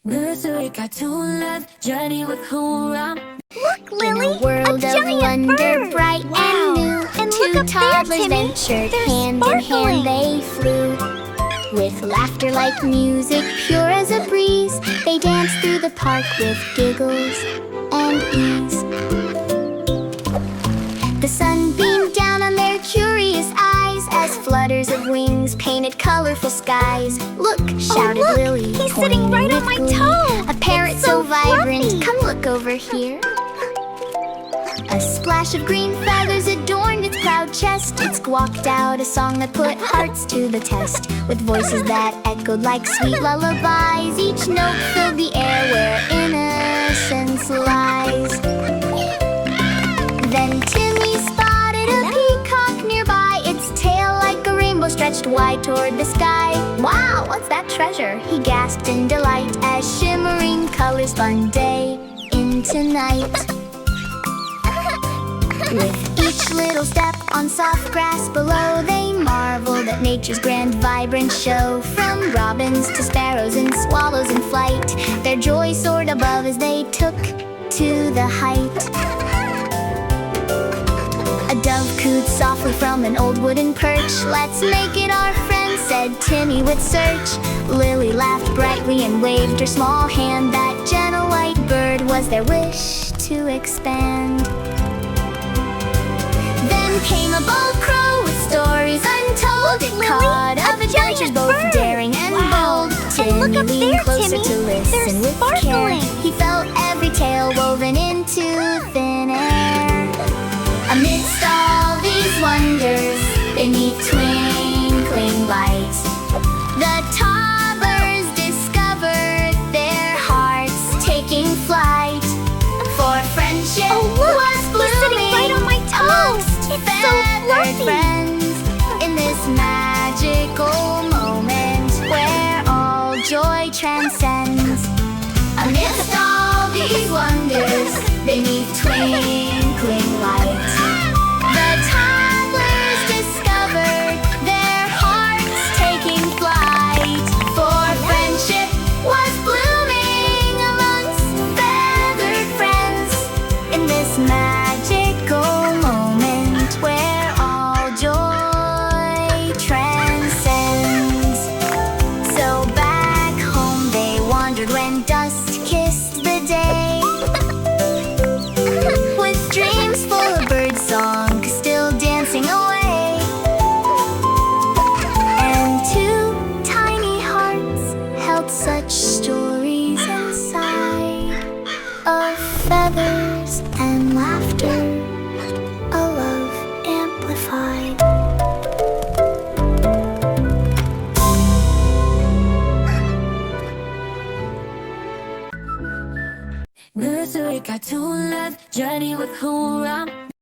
Nursery cartoon love, journey with Hoorah. Look, Lily, In a world of wonder, bird. bright Wow. and new, And two look up there, toddlers Timmy. ventured, They're hand sparkling. in hand they flew. With laughter like music, pure as a breeze, they danced through the park with giggles and ease. The sun beamed down on their curious eyes as flutters of wings painted colorful skies. Look, shouted look, Lily, he's pointing sitting right on with my glee. toe. A parrot It's so so vibrant, fluffy. come look over here. A splash of green feathers adorned its proud chest. It squawked out a song that put hearts to the test. With voices that echoed like sweet lullabies, each note filled the air where innocence lies. Then Timmy spotted a peacock nearby, its tail like a rainbow stretched wide toward the sky. Wow, what's that treasure? He gasped in delight as shimmering colors spun day into night. With each little step on soft grass below, they marveled at nature's grand, vibrant show. From robins to sparrows and swallows in flight, their joy soared above as they took to the height. A dove cooed softly from an old wooden perch. Let's make it our friend, said Timmy with search. Lily laughed brightly and waved her small hand. That gentle white bird was their wish to expand. Came a bold crow with stories untold. It caught of adventures both daring and bold. Timmy look up leaned there, closer Timmy. to listen They're with care. sparkling. He felt every tale woven into thin air. Amidst all these wonders, beneath twinkling lights, the toddlers discovered their hearts taking flight. For friendship was He's sitting right on my toe. amongst It's so feathered fluffy. friends in this magical moment where all joy transcends. Amidst all these wonders, beneath twinkling lights, the toddlers discovered their hearts taking flight. For friendship was blooming amongst feathered friends in this magical moment where all joy transcends. So back home they wandered when dust kissed the day, with dreams full of birdsong still dancing away. And two tiny hearts held such stories inside, of feathers and laughter, a love amplified. Nursery cartoon love, journey with Hoorah.